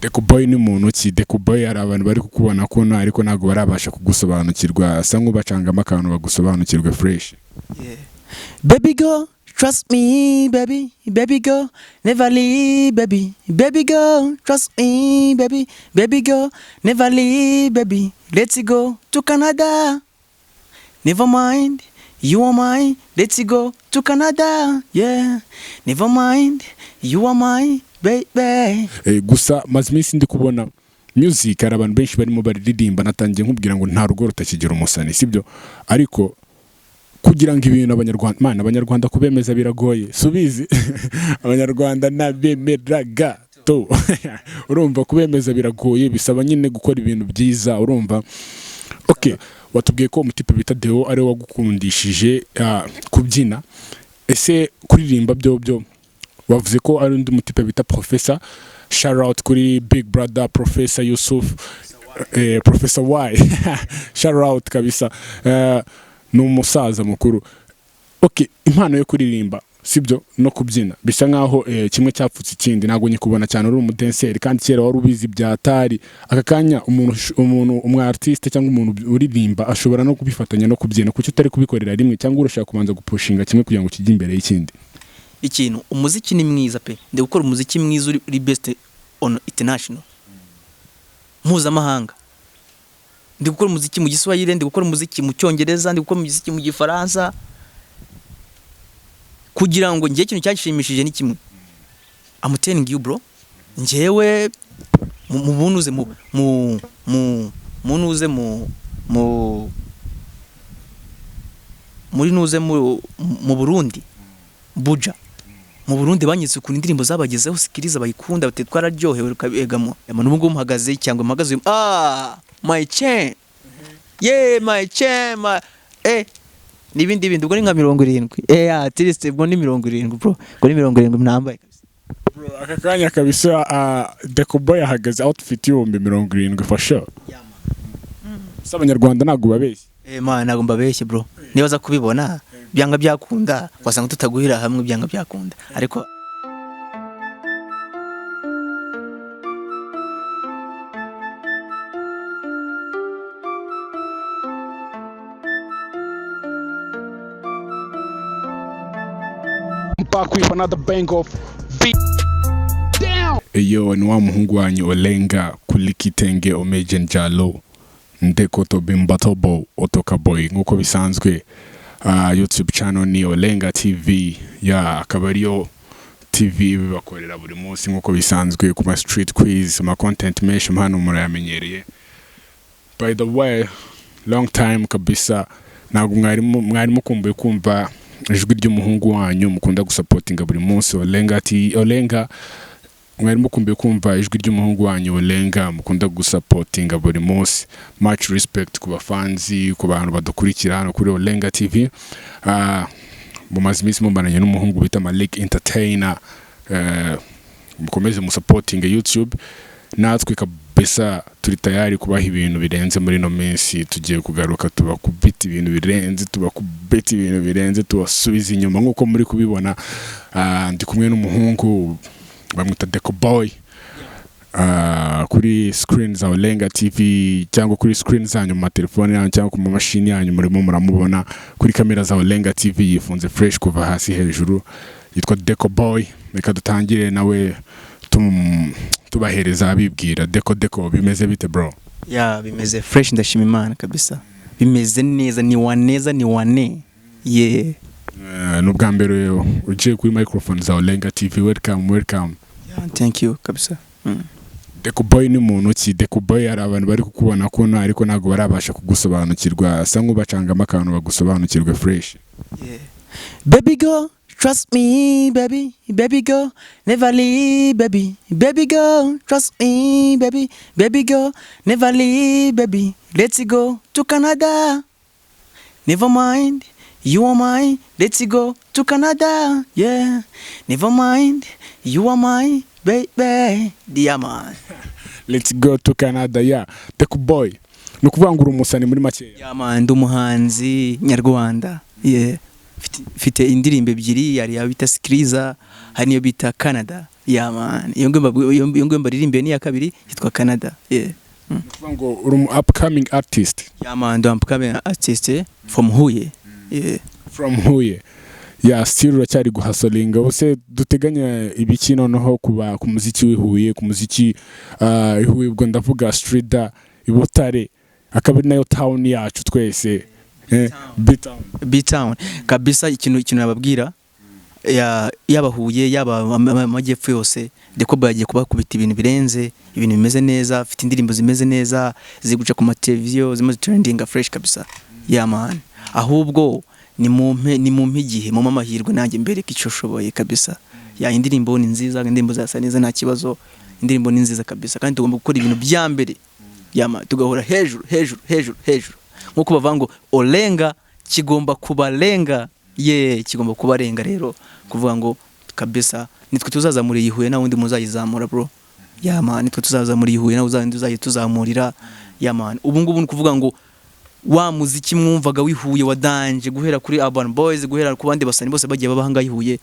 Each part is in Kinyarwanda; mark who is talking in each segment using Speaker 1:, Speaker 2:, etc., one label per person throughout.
Speaker 1: Deeko Boy ni muntu ki? Deeko Boy hari abantu bari kukubona ko ariko ntago barabasha kugusobanukirwa, asa nk'ubacangamo akantu bagusobanukirwe fresh.
Speaker 2: Yeah. Baby girl, trust me, baby, baby girl, never leave, baby, baby girl, trust me, baby, baby girl, never leave, baby, let's go to Canada, never mind, you are mine, let's go to Canada, yeah, never mind, you are mine, baby.
Speaker 1: Gusa maze iminsi ndi kubona music hari abantu benshi barimo baririmba, natangiye nkubwira ngo nta rugo rutakigira umusani, sibyo? Ariko kugira ngo ibintu abanyarwanda kubemeza biragoye, subizi. Abanyarwanda nabemeraga to urumva kubemeza biragoye, bisaba nyine gukora ibintu byiza, urumva. Okay, watubwiye ko umutipe bita Deo ari wagukundishije kubyina, ese kuririmba byo wavuze ko ari undi mutipe bita Professor. Shout out kuri Big Brother Professor Yusuf, Professor Y. Shout out kabisa, ni umusaza mukuru. Okay, impano yo kuririmba sibyo no kubyina bisa nkaho kimwe cyapfutse ikindi, ntago nyikubona cyane uri umudenseri kandi kera wari ubizi byatari. Aka kanya umu artiste cyangwa umuntu uririmba ashobora no kubifatanya no kubyina, kuki utari kubikorera rimwe cyangwa urashaka kubanza gupushinga kimwe kugira ngo kijye imbere y'ikindi?
Speaker 2: Ikintu umuziki ni mwiza pe, ndi gukora umuziki mwiza uri best on international, mpuzamahanga. Ndi gukora umuziki mu Giswahili, ndi gukora umuziki mu Cyongereza, ndi gukora umuziki mu Gifaransa, kugira ngo ngiye ikintu cyashimishije ni kimwe. I'm telling you bro, njewe mubunuze muri nuze mu Burundi buja mu Burundi banyitse ku indirimbo zabagezeho sikiriza bayikunda batetwara ryohewe rukabegamo n'ubwo muhagaze cyangwa muhagaze my chain, yeah my chain, nibindi ubwo ni nka 70, at least ubwo ni 70 bro, ubwo ni 70 nambaye kabisa
Speaker 1: bro. Aka kanya kabisa Deeko Boy ahagaze outfit y'ibihumbi 70 for sure. Saba abanyarwanda ntago babeshye.
Speaker 2: Ntago mbabeshye bro, nibaza kubibona byanga byakunda, wasanga tutaguhira hamwe byanga byakunda, ariko
Speaker 1: back with another bang of beat down. Eyo ni wa muhungu wanyu Olenga kulikitenge omeje njalo Deeko to bimbatobo otoka boy nkuko bisanzwe. YouTube channel ni Olenga TV, ya akabariyo TV bakorera buri munsi nkuko bisanzwe ku ma street quiz, ma content menshi hano murayamenyereye. By the way, long time kabisa, ntago mwari mukumbuye kumva ijwi ry'umuhungu wanyu mukunda gusupportinga buri munsi Olenga, mwari mukumbuye kumva ijwi ry'umuhungu wanyu Olenga mukunda gusupportinga buri munsi. Much respect ku bafanzi, ku bantu badukurikira hano kuri Olenga TV. Mumaze iminsi mubananye n'umuhungu bita Malik Entertainer, mukomeze mu supporting YouTube. Natwe kabisa turi tayari kubaha ibintu birenze muri no minsi, tugiye kugaruka tubakubita ibintu birenze, tubasubiza inyuma nkuko muri kubibona. Ndi kumwe n'umuhungu bamwita Deeko Boy, kuri screen za Olenga TV cyangwa kuri screen zanyu mu telefone yanyu cyangwa ku mashini yanyu murimo muramubona. Kuri kamera za Olenga TV yifunze fresh kuva hasi hejuru, yitwa Deeko Boy. Reka dutangire nawe tubahereza abibwira. Deeko bimeze bite bro?
Speaker 2: Ya bimeze fresh, ndashima Imana kabisa, bimeze neza, ni wane yeah.
Speaker 1: Nubwa mbere uje kuri microphone za Olenga TV, welcome.
Speaker 2: Yeah, thank you kabisa.
Speaker 1: Deeko Boy ni muntu ki? Deeko Boy hari abantu bari kukubona ko ariko ntago barabasha kugusobanukirwa, asa nk'ubacangamo akantu bagusobanukirwe fresh.
Speaker 2: Yeah. Baby girl, trust me, baby, baby girl, never leave, baby, baby girl, trust me, baby, baby girl, never leave, baby, let's go to Canada, never mind, you are mine, let's go to Canada, yeah, never mind, you are mine, baby, dear man.
Speaker 1: Let's go to Canada, yeah. Deeko Boy, nukuvuga ngo umusani muri make.
Speaker 2: Yeah man, ndumuhanzi nyarwanda, yeah. Fite indirimbo ebyiri, yari yabita sikiriza, hari niyo bita Canada. Yeah man, iyo ngomba baririmbiye ni ya kabiri yitwa Canada. Yeah.
Speaker 1: Kuvuga ngo uri upcoming artist.
Speaker 2: Yeah man, I'm upcoming artist from Huye. Yeah.
Speaker 1: From Huye. Yeah, still uracyari guhasolinga. Bose duteganya ibiki noneho kuba ku muziki w'ihuye, ku muziki ihuye, ubwo ndavuga Street Ibutare, akaba nayo town yacu twese.
Speaker 2: B-town kabisa. Ikintu nababwira yabahuye yaba amajyepfo yose, Deeko Boy yagiye kubakubita ibintu birenze, ibintu bimeze neza, afite indirimbo zimeze neza, ziguca ku mateleviziyo, zimaze trending fresh kabisa. Yeah man, ahubwo ni mumpe igihe mu mamahirwe nanjye mbereka icyo shoboye kabisa. Ya indirimbo ni nziza, indirimbo zasa neza nta kibazo, indirimbo ni nziza kabisa, kandi tugomba gukora ibintu bya mbere. Yama tugahora hejuru nkuko bavuga ngo Olenga kigomba kubalenga. Kigomba kubarenga rero, kuvuga ngo kabisa nitwe tuzazamura yihuye na wundi muzayizamura bro. Man, nitwe tuzazamura yihuye na uzayituzamurira. Man, ubu ngubu ni kuvuga ngo wa muziki mwumvaga wihuye wadanje guhera kuri Urban Boys, guhera ku bandi basani bose bagiye babahanga yihuye,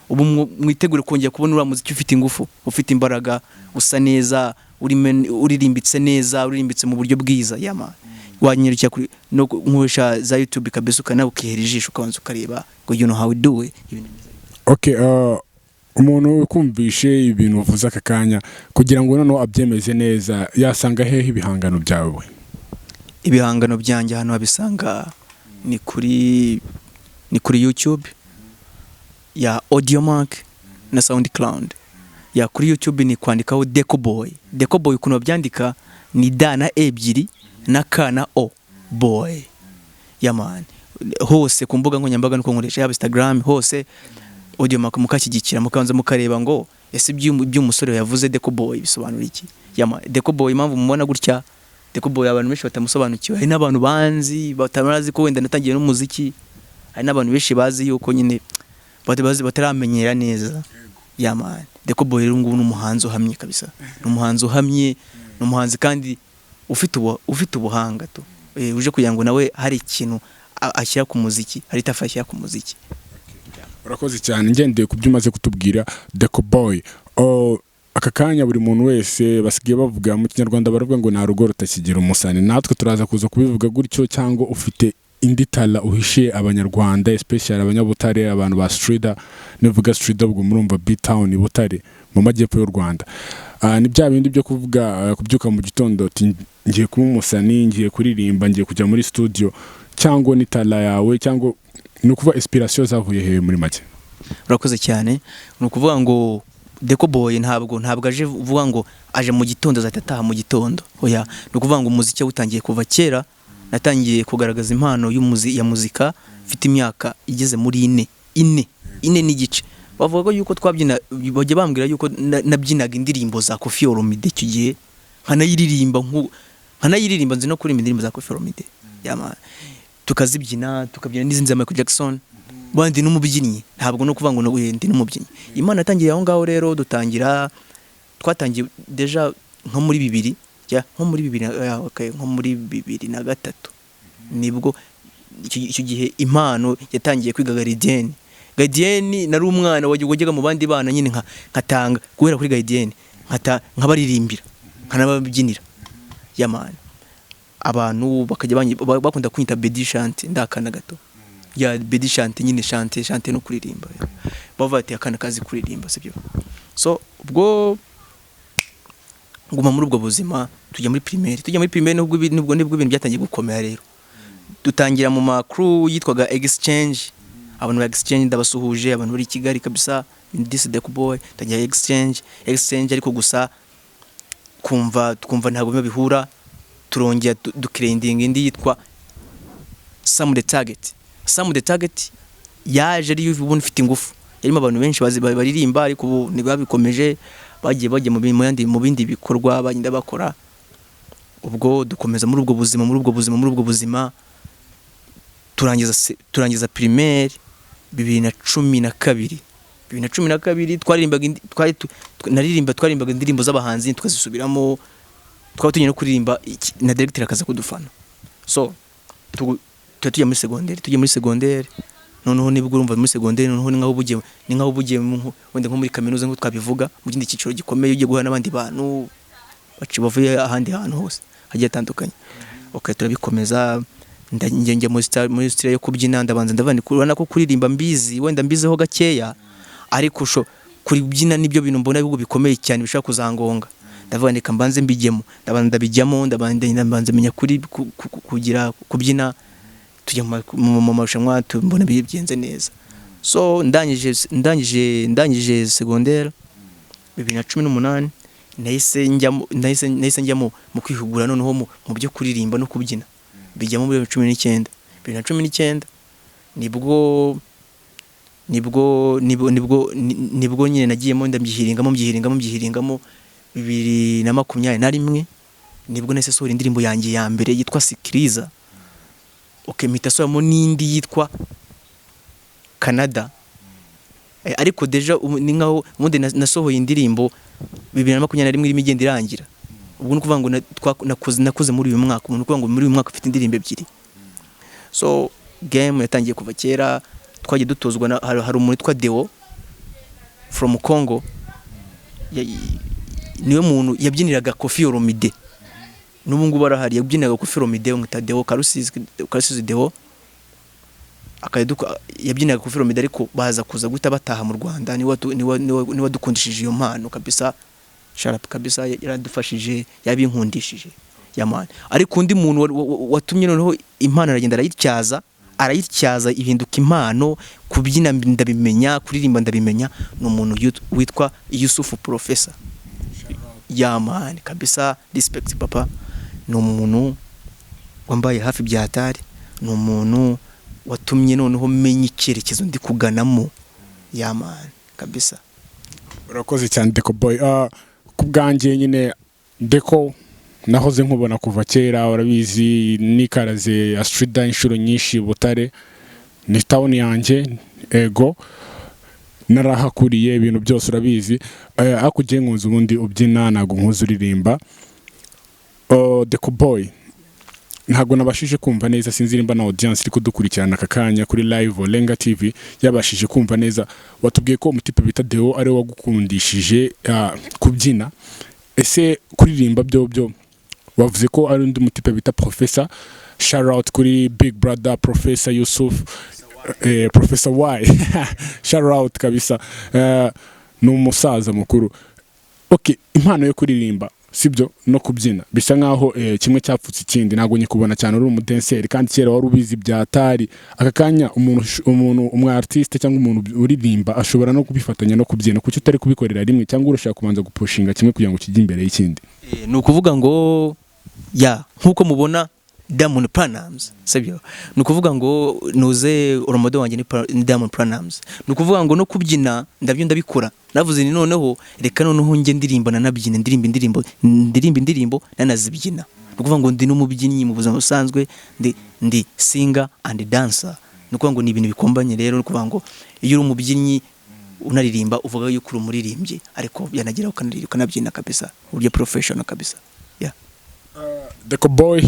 Speaker 2: ubu mwitegure kongera kubona ura muziki ufite ingufu, ufite imbaraga, usa neza, uririmbitse neza, uririmbitse mu buryo bwiza. Man, wanyerukira kuri no nkurisha za YouTube kabisa, ukana ukihera ijisho ukabanza ukareba ngo you know how we do it.
Speaker 1: Okay, umuntu ukumvishe ibintu uvuze aka kanya kugira ngo noneho abyemeze neza, yasanga hehe ibihangano byawe?
Speaker 2: Ibihangano byanjye hano abisanga ni kuri YouTube ya Audiomack na SoundCloud. Ya kuri YouTube ni kwandikaho Deeko Boy. Deeko Boy kuno babyandika ni da na ebyiri na ka na o boy. Man, hose ku mbuga nkoranyambaga nuko nkoresha ya Instagram hose Audiomack mukashyigikira, mukanza mukareba ngo ese by'umusore yavuze Deeko Boy bisobanura iki. Man, Deeko Boy impamvu mubona gutya, Deeko Boy abantu benshi batamusobanukiwe, hari n'abantu banzi batarazi ko wenda natangiye n'umuziki, hari n'abantu benshi bazi yuko nyine bataramenyera neza. Man, Deeko Boy rero ngubu n'umuhanzi uhamye kabisa, n'umuhanzi uhamye, n'umuhanzi kandi ufite ubuhanga to uje kugira ngo nawe hari ikintu ashyira ku muziki, hari tafashyira ku muziki.
Speaker 1: Urakoze cyane, ngendeye ku byo umaze kutubwira Deeko Boy. Aka kanya buri muntu wese basigaye bavuga mu Kinyarwanda baravuga ngo nta rugo rutakigira umusani. Natwe turaza kuza kubivuga gutyo, cyangwa ufite indi tala uhishe abanyarwanda, especially abanyabutare, abantu ba Street. Nivuga Street ubwo murumva B-town Butare mu majyepfo y'u Rwanda. Ni bya bindi byo kuvuga kubyuka mu gitondo ati ngiye kuba umusani, ngiye kuririmba, ngiye kujya muri studio, cyangwa ni tala yawe, cyangwa ni ukuva inspiration zavuye he muri make?
Speaker 2: Urakoze cyane. Ni ukuvuga ngo Deeko Boy ntabwo aje uvuga ngo aje mu gitondo azataha mu gitondo. Oya, ni ukuvuga ngo umuziki utangiye kuva kera. Natangiye kugaragaza impano ya muzika mfite imyaka igeze muri 4 n'igice. Bavuga ko yuko twabyina, bajya bambwira yuko nabyinaga indirimbo za Koffi Olomide icyo gihe, nkanayiririmba nzi no kuririmba indirimbo za Koffi Olomide. Man, tukazibyina, tukabyina n'izindi za Michael Jackson. Bandi n'umubyinnyi, ntabwo no kuvuga ngo ndi n'umubyinnyi. Imana yatangiye aho ngaho rero, twatangiye deja nko muri 2000, nko muri 2003 nibwo icyo gihe impano yatangiye kwiga Gadienne. Nari umwana wajyaga mu bandi bana nyine nkatanga guhera kuri Gadienne, nkabaririmbira, nkanababyinira. Man, abantu bakajya bakunda kwita Bedi Chante ndakana gato. Bedi Chante nyine chante no kuririmba. Bavuga ati akana kazi kuririmba sibyo. So ubwo nguma muri ubwo buzima, tujya muri primaire nubwo ibintu byatangiye gukomera rero. Dutangira mu makuru yitwaga Exchange. Abantu ba Exchange ndabasuhuje, abantu bari Kigali kabisa. This Deeko Boy tangiye Exchange ariko gusa twumva ntabwo bihura. Turongera dukrending indi yitwa Some the Target yaje ari ubuntu ufite ingufu, yarimo abantu benshi baririmba, ariko ubu ntibabikomeje, bagiye bajya mu bindi bikorwa bagenda bakora. Ubwo dukomeza muri ubwo buzima turangiza primaire 2012. Twaririmbaga indirimbo z'abahanzi tukazisubiramo, twatugiye no kuririmba na director akaza kudufana. So tujya muri secondaire noneho nibwo urumva muri secondaire noneho ni nkaho ubugiye wenda nko muri kaminuza nko twabivuga mu kindi cyiciro gikomeye ugiye guhana n'abandi bantu bavuye ahandi hantu hose hagiye atandukanye. Okay, turabikomeza njye muri style yo kubyina ndabanza ndavana kurana ko kuririmba mbizi wenda mbizeho gakeya, ariko kuribyina nibyo bintu mbona bihugu bikomeye cyane bishaka kuzangonga. Ndavuga ndeka mbanze mbijyemo, ndabijyamo, ndabanze menya kugira kubyina, tujya mu marushanwa tubona bigenze neza. So ndangije secondaire 2018 nahise njyamo mu kwihugura noneho mu byo kuririmba no kubyina, bijyamo muri 2019 nibwo nyine nagiyemo ndabyihiringamo 2021 nibwo nahise sohora indirimbo yanjye ya mbere yitwa Sikiriza. Okay, mitasomo n'indi yitwa Canada. Ariko deja ni nkaho ubundi nasohoye indirimbo 2021 irimo igenda irangira. Ubwo nukuvuga ngo nakoze muri uyu mwaka, umuntu kuvuga ngo muri uyu mwaka ufite indirimbo ebyiri. So game yatangiye kuva kera, twagiye dutozwa hari umuntu witwa Deo from Congo. Niwe muntu yabyiniraga Koffi Olomide. N'ubu ngubu arahari yabyinaga Koffi Olomide ngo Deo Karusizi Deo. Yabyinaga Koffi Olomide ariko baza kuza guta bataha mu Rwanda, ni wadukundishije iyo mpano kabisa. Sharap kabisa yaradufashije yabinkundishije yamani. Ariko undi muntu watumye noneho impano aragenda arayityaza ihinduka impano, kubyina ndabimenya, kuririmba ndabimenya, no umuntu witwa Yusufu Professor. Yamani kabisa, respect papa. No umuntu wambaye hafi bya hatari, no umuntu watumye noneho menya icyerekezo ndi kuganamo. Yamani kabisa.
Speaker 1: Urakoze cyane Deeko Boy. Kubwanjye nyine Deeko nahoze nkubona kuva kera, urabizi nikaraze Astrida inshuro nyinshi Butare, ni town yanjye ego narahakuriye ibintu byose urabizi. Akugiye nkunze ubundi ubyina nago nkuze uririmba. Deeko Boy ntago nabashije kumva neza, sinzirimba na audience iri kudukurikirana akakanya kuri live olengatv yabashije kumva neza. Watubwiye ko umutipe bita Deo ari wagukundishije kubyina, ese kuririmba byo wavuze ko ari undi mutipe bita Professor. Shout out kuri Big Brother Professor Yusuf, Professor Y. Shout out kabisa, ni umusaza mukuru. Okay, impano yo kuririmba sibyo no kubyina bisa nkaho kimwe cyapfutse ikindi. Nago nyikubona cyane uri umudenseri kandi kera wari ubizi byatari. Akakanya umuntu artiste cyangwa umuntu uririmba ashobora no kubifatanya no kubyina, kuki utari kubikorera rimwe cyangwa urashaka kubanza gupushinga kimwe kugira ngo kijye imbere y'ikindi?
Speaker 2: Ni ukuvuga ngo nkuko mubona Diamond Platnumz sibyo, ni ukuvuga ngo nuze urumodo wanjye ni Diamond Platnumz. Ni ukuvuga ngo no kubyina ndabyo ndabikora, navuze ni noneho reka noneho nge ndirimbana nabyina, ndirimbo nanazibyina. Ni ukuvuga ngo ndi n'umubyinnyi mu buzima busanzwe, ndi singer and dancer. Ni ukuvuga ngo ni ibintu bikombanye rero. Ni ukuvuga ngo iyo uri umubyinnyi unaririmba uvuga yuko uri umuririmbyi, ariko yanagira ukanabyina kabisa, uburyo professional kabisa.
Speaker 1: Deeko Boy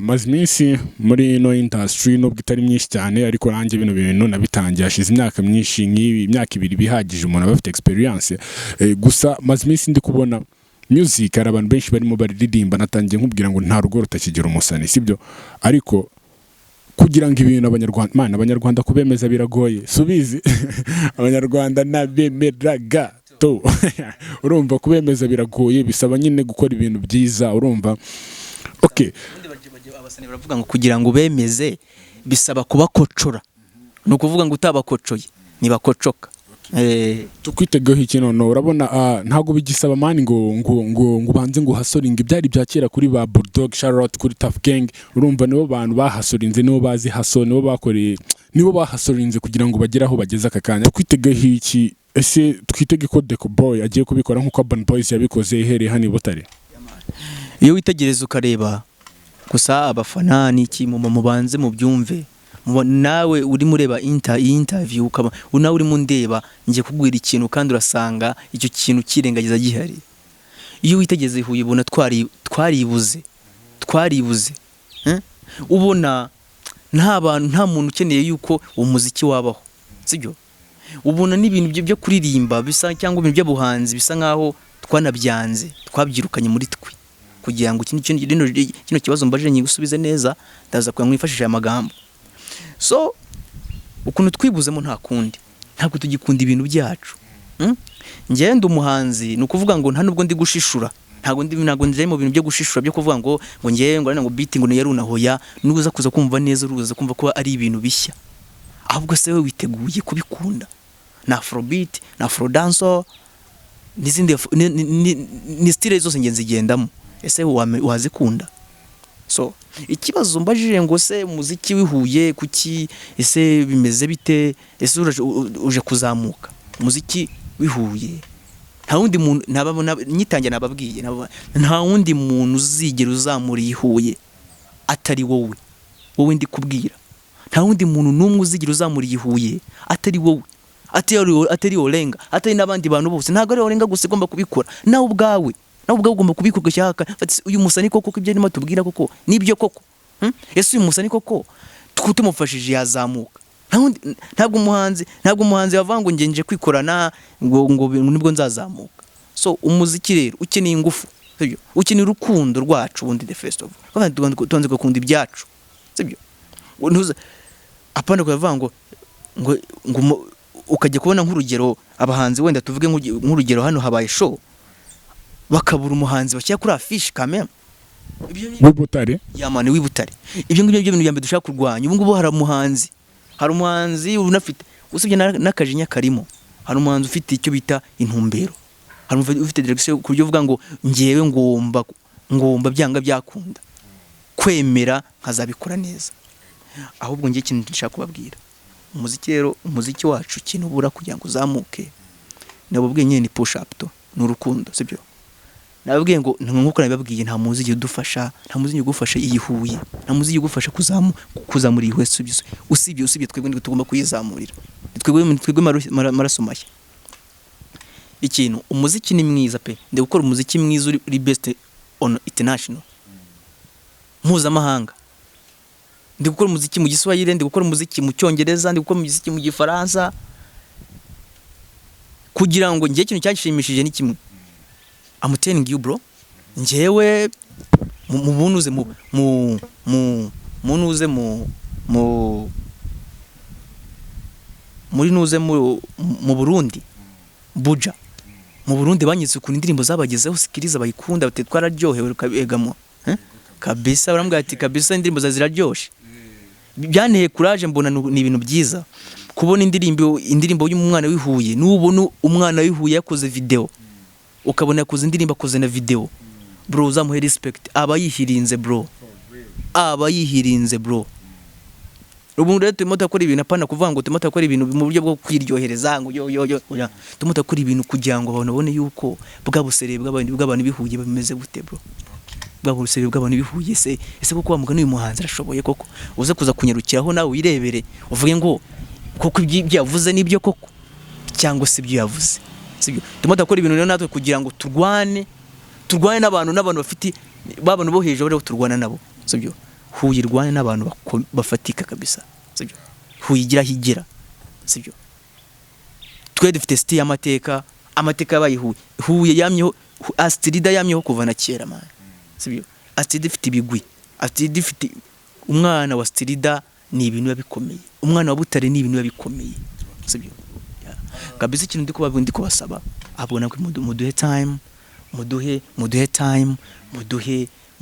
Speaker 1: maze iminsi muri no industry nubwo itari myinshi cyane, ariko nanjye bino bintu nabitangiye hashize imyaka myinshi, imyaka 2 bihagije umuntu aba afite experience. Gusa maze iminsi ndi kubona music hari abantu benshi barimo baririmba, natangiye nkubwira ngo nta rugo rutakigira umusani sibyo, ariko kugira ngo ibintu abanyarwanda kubemeza biragoye subizi. Abanyarwanda nabemeraga to urumva kubemeza biragoye, bisaba nyine gukora ibintu byiza urumva. Okay,
Speaker 2: abasani baravuga ngo kugira ngo bemeze bisaba kubakocora. No kuvuga ngo utabakocoye nibakocoka.
Speaker 1: Tukwitegaho iki none urabona ntago bigisaba mani ngo banze ngo hasoringa ibyari bya kera kuri ba Bulldog, Charlotte, kuri Tough Gang. Urumva nibo bantu bahasorinze, nibo bazi haso, nibo bakoreye, nibo bahasorinze kugira ngo bagere aho bageze akakanya. Tukwitegaho iki? Ese twitege ko Deeko Boy agiye kubikora nkuko Urban Boys yabikoze ihereye hano i Butare?
Speaker 2: Iyo witegereza ukareba gusa abafana n'iki mubanze mu byumve, nawe uri mureba interview ukaba nawe uri mundeba ngiye kugwira ikintu kandi urasanga icyo kintu kirengagiza gihari. Iyo witegereza Huye ubona twaribuze ubona nta muntu ukeneye yuko umuziki wabaho, sibyo? Ubona n'ibintu byo kuririmba bisa cyangwa ibintu by'ubuhanzi bisa nkaho twanabyanze, twabyirukanye muri twe, kugira ngo kino kibazo mbaje nyigusubize neza, ndaza kwifashisha aya magambo. So ukuntu twibuzemo nta kundi, ntabwo tugikunda ibintu byacu. Ngende umuhanzi ni ukuvuga ngo nta nubwo ndi gushishura, ntabwo ndi mu bintu byo gushishura byo kuvuga ngo ngiye ngo beat ngo yarunahoya, nuza kuza kumva neza, uruza kumva ko ari ibintu bishya, ahubwo se we witeguye kubikunda. Na afrobeat, na afro dance, n'izindi ni style zose ngenzi gendamo, ese wazikunda? So ikibazo mbajije ngo se umuziki wihuye kuki, ese bimeze bite, ese uje kuzamuka umuziki wihuye? Nta wundi muntu nababona nyitangiye nababwiye, nta wundi muntu uzigera uzamura yihuye atari wowe ndi kubwira. Nta wundi muntu numwe uzigera uzamura yihuye atari wowe, atari Olenga, atari n'abandi bantu bose. Ntago ari Olenga gusa ugomba kubikora, nawe ubwawe ugomba kubikora cyaka. Uyu musani koko ibyo nimo tubwira koko nibyo koko, ese uyu musani koko tumufashije yazamuka? Ntabwo umuhanzi yavuga ngo ngenje kwikorana ngo nibwo nzazamuka. So umuziki rero ukeneye ingufu, sibyo? Ukeneye urukundo rwacu, ubundi the first of all tubanze gukunda ibyacu, sibyo? Apana kuvuga ngo ukajya kubona nk'urugero abahanzi, wenda tuvuge nk'urugero hano habaye show bakabura umuhanzi bashyira kuri affiche kamera
Speaker 1: w'Ibutare,
Speaker 2: yamane w'Ibutare. Ibyo ngibyo bintu byambe dushaka kurwanya. Ubu ngubu hari umuhanzi unafite, usibye n'akajinya karimo, hari umuhanzi ufite icyo bita intumbero, hari ufite direction ku buryo uvuga ngo ngewe ngomba byanga byakunda kwemera nkazabikora neza. Ahubwo ngiye ikintu ndashaka kubabwira, umuziki rero, umuziki wacu kintu ubura kugira ngo uzamuke, nababwiye nyine ni push up to n'urukundo, sibyo? Nababwiye ngo nkuko nababwiye nta muziki udufasha, nta muziki ugufasha iyihuye, nta muziki ugufasha kuzamura iyihuye, usibye twebwe ndi tugomba kuyizamurira, twebwe maraso mashya. Ikintu umuziki ni mwiza pe, ndi gukora umuziki mwiza uri best on international, mpuzamahanga. Ndi gukora umuziki mu Giswahili, ndi gukora umuziki mu Cyongereza, ndi gukora umuziki mu Gifaransa, kugira ngo ngiye ikintu cyashimishije ni kimwe. I'm telling you bro, njewe munuze mu Burundi, buja mu Burundi banyitse ku indirimbo zabagezeho sikiriza bayikunda, bate twararyohewe kabegamo kabisa. Barambwira ati kabisa indirimbo ziraryoshe, byanteye courage, mbona ni ibintu byiza kubona indirimbo y'umwana wihuye. N'ubona umwana wihuye yakoze video, ukabona yakoze indirimbo, akoze na video, bro uzamuhe respect. Abayihirinze bro. Ubu rero turimo gukora ibintu apana kuvuga ngo turimo gukora ibintu mu buryo bwo kwiryohereza ngo turimo gukora ibintu kugira ngo abantu babone yuko bwa busere bw'abantu bihuye bameze gute bro. Bwa busere bw'abantu bihuye ese koko wamuga n'uyu muhanzi arashoboye koko, uze kuza kunyarukiraho nawe wirebere uvuge ngo koko ibyo yavuze nibyo koko cyangwa se ibyo yavuze, sibyo? Turimo gukora ibintu rero natwe kugira ngo turwane n'abantu bafite babano bo hejuru rero turwana nabo, sibyo? Huyirwane n'abantu bafatika kabisa, sibyo? Huyigira higera, sibyo? Twe dufite sti y'amateka Huye yamyeho, Astrida yamyeho kuva na kera man, sibyo? Astrida ifite ibigwi, Astrida ifite umwana wa Astrida ni ibintu bikomeye, umwana wa Butare ni ibintu bikomeye, sibyo? Kabisa ikintu ndi kubasaba abona ko muduhe time,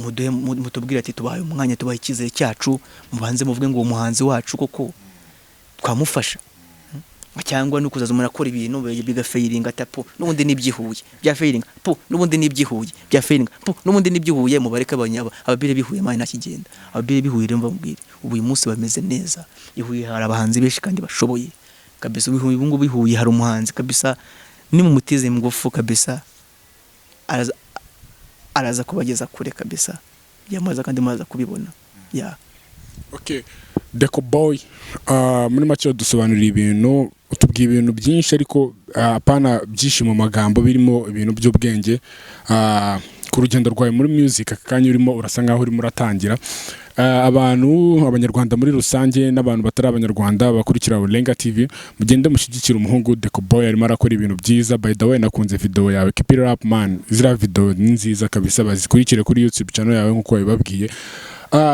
Speaker 2: mutubwira ati tubaye umwanya, tubaye icyizere cyacu, mubanze muvuge ngo umuhanzi wacu koko twamufasha, cyangwa no kuzaza murakora ibintu bigafailinga tapo n'ubundi nibyihuye bya failinga po n'ubundi nibyihuye bya failinga po n'ubundi nibyihuye mubareka ababire bihuye mane nakigenda, ababire bihuye rero mbabwire ubu uyu munsi bameze neza. Ihuye hari abahanzi benshi kandi bashoboye kabisa, ubu bihuye hari umuhanzi kabisa ni mu mutize ngufu kabisa, araza kubageza kure kabisa, byamaza kandi maza kubibona.
Speaker 1: Okay, Deeko Boy, muri make dusobanurira ibintu, utubwiye ibintu byinshi ariko apana byinshi mu magambo, birimo ibintu by'ubwenge ku rugendo rwawe muri music. Akanya urimo urasa nkaho urimo uratangira, abantu abanyarwanda muri rusange n'abantu batari abanyarwanda bakurikira Olenga TV mugende mushyigikira umuhungu Deeko Boy arimo arakora ibintu byiza. By the way nakunze video yawe, keep it up man, zira video ni nziza kabisa, bazikurikire kuri YouTube channel yawe nkuko wabibabwiye.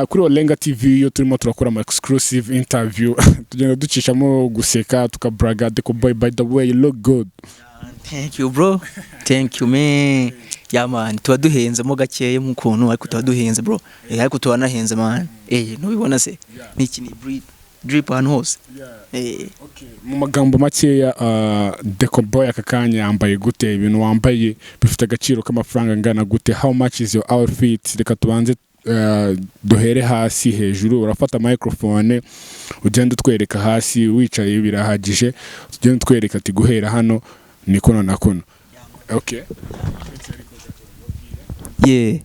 Speaker 1: Kuri Olenga TV yo turimo turakora ama exclusive interview tugenda ducishamo guseka tukabraga. Deeko Boy, by the way you look good.
Speaker 2: Thank you bro, thank you man. Yeah man, tuba duhenzemo gakeye nk'ukuntu ariko tuba duhenze bro, ariko tuba nahenze man. Ntubibona se niki ni drip ahantu hose. Okay,
Speaker 1: mu magambo makeya Deeko Boy akakanya yambaye gute? Ibintu wambaye bifite agaciro k'amafaranga angana gute? How much is your outfit? Reka tubanze duhere hasi hejuru. Urafata microphone ugenda utwereka hasi, wicaye birahagije, ugenda utwereka ati guhera hano ni kuno na kuno. Okay.
Speaker 2: Yeah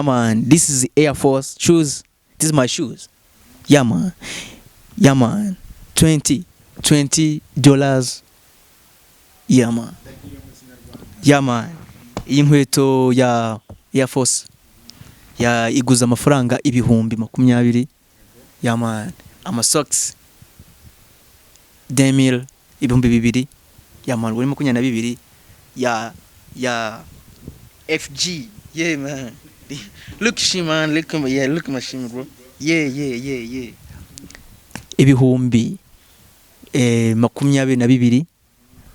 Speaker 2: man, this is Air Force shoes. This is my shoes. Yeah man, $20. Yeah man, iyi nkweto ya Air Force ya iguza amafaranga ibihumbi 20. Yeah man, amasocks 2000 ibihumbi 2. Yeah man, uri 22 ya FG. Yeah man, look she man, look at my shim bro. Yeah ibihumbi 22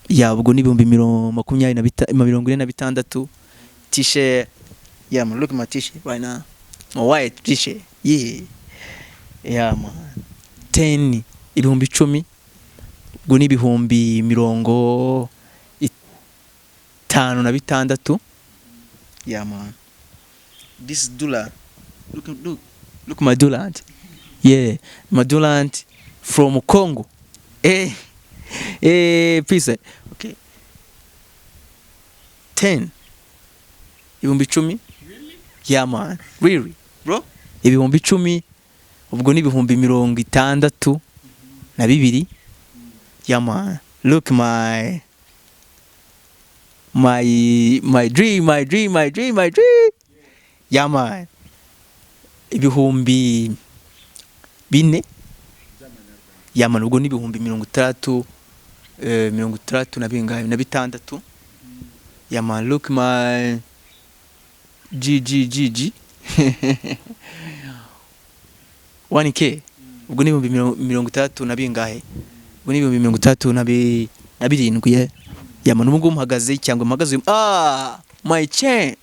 Speaker 2: yabwo n'ibihumbi 46 t-shirt. Yeah man, look at my t-shirt right now, my white t-shirt. Yeah man, 10 ibihumbi 10 ubwo n'ibihumbi 56. Yeah man, this is Duland. Look my Duland. Yeah, my Duland from Congo. Peace. Okay, 10 ibihumbi 10. Yeah man, really bro, ibihumbi 10 ubwo n'ibihumbi 62. Yeah man, look my dream. Yeah man, ibihumbi 4. Yeah man, ubwo n'ibihumbi 36 na 6. Yeah man, look my GG 1K ubwo n'ibihumbi 30 na bingahe, ubwo n'ibihumbi 37. Yeah man, ubwo mpagaze cyangwa mpagaze my chain.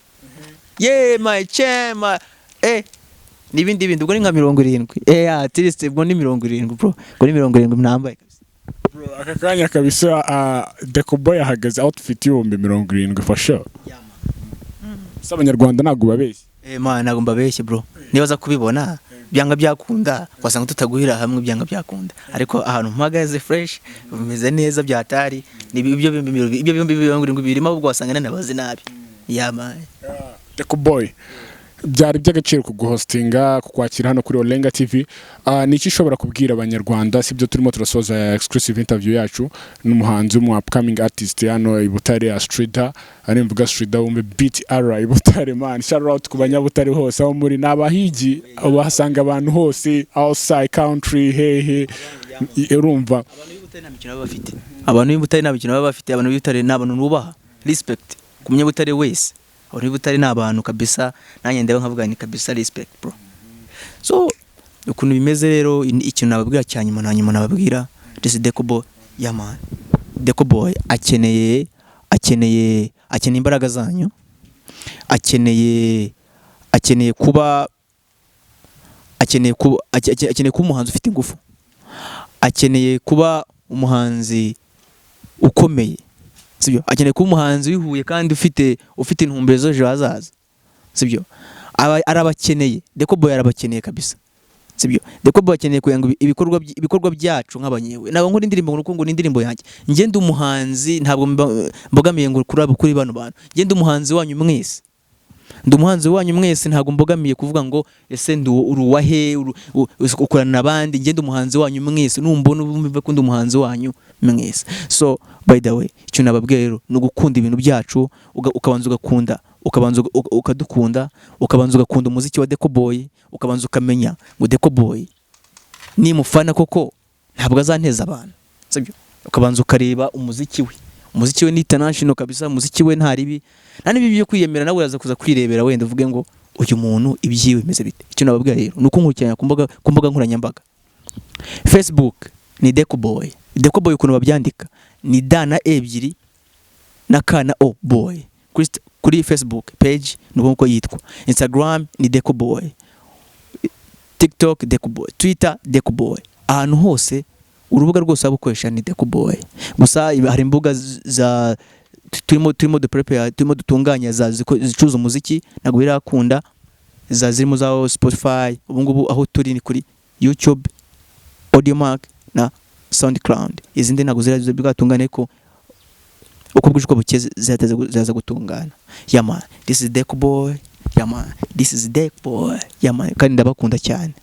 Speaker 2: Yeah my chain n'ibindi ubwo ni nka 70. At least ubwo ni 70 bro, ubwo ni 70 mnambaye kabisa
Speaker 1: bro. Akakanya kabisa Deeko Boy ahagaze outfit y'ibihumbi 70 for sure.
Speaker 2: Yeah man,
Speaker 1: Abanyarwanda ntago babeshye.
Speaker 2: Man ntago mbabeshye bro, nibaza kubibona byanga byakunda wasanga tutaguhira hamwe byanga byakunda, ariko ahantu mpagaze fresh bimeze neza byatari ibyo 70 birimo ubwo wasanga nabaze nabi. Yeah man,
Speaker 1: Deeko Boy byari by'agaciro kuguhostinga kukwakira hano kuri Olenga TV. Niki ushobora kubwira abanyarwanda? Sibyo turimo turasoza exclusive interview yacu n'umuhanzi mu upcoming artist hano i Butare, Streeter mvuga Streeter umbe BTR i Butare man. Shout out ku banyabutare hose aho muri n'abahigi ubahasanga abantu hose outside country. Urumva
Speaker 2: abantu b'Ibutare nta mikino baba bafite, abantu b'Ibutare n'abantu nubaha respect ku munyabutare wese. Abantu b'Ibutare n'abantu kabisa, nanjye ndeba nkavuga ni kabisa respect bro. So ukuntu bimeze rero, ikintu nababwira cyanyuma nababwira this Deeko Boy. Yeah man, Deeko Boy akeneye imbaraga zanyu, akeneye kuba umuhanzi ufite ingufu, akeneye kuba umuhanzi ukomeye, sibyo? Akeneye kuba umuhanzi wihuye kandi ufite intumbero z'ejo hazaza, sibyo? Arabakeneye, Deeko Boy arabakeneye kabisa, sibyo? Deeko Boy akeneye kuyenga ibikorwa byacu nk'abanyewe. Nabo nkora indirimbo ngo n'indirimbo yanjye, ngende umuhanzi ntabwo mbogamiye ngo kuri bano bantu, ngende umuhanzi wanyu mwese. Ndumuhanzi wanyu mwese, ntago mbogamiye kuvuga ngo ese uruwahe ukorana nabandi. Ngende umuhanzi wanyu mwese, numbona ubumve ko ndumuhanzi wanyu mwese. So by the way, icyo nababwiye rero no gukunda ibintu byacu, ukabanza ugakunda ukabanza ukadukunda, ukabanza ugakunda umuziki wa Deeko Boy, ukabanza ukamenya ngo Deeko Boy ni mufana koko ntabwo azanteza abantu, sibyo? Ukabanza ukareba umuziki we ni international kabisa, umuziki we nta ribi, nta nibi byo kwiyemera, nawe uraza kuza kwirebera wenda uvuge ngo uyu muntu ibyiwe bimeze bite. Icyo nababwira rero nuko nkurikirana ku mbuga nkoranyambaga. Facebook ni Deeko Boy. Deeko Boy ukuntu babyandika ni dana ebyiri na kana o boy. Kuri Facebook page nuko uko yitwa. Instagram ni Deeko Boy. TikTok Deeko Boy. Twitter Deeko Boy. Ahantu hose urubuga rwose abukoresha ni Deeko Boy. Gusa hari imbuga za turimo dutunganya za zicuza umuziki ntabwo birakunda, za zirimo za Spotify. Ubu ngubu aho turi ni kuri YouTube, Audiomack na SoundCloud. Izindi ntabwo zirabwatungana ariko uko bwije uko bukeze zaza gutungana. Yama, this is Deeko Boy. Yama, this is Deeko Boy. Yama, kandi ndabakunda cyane.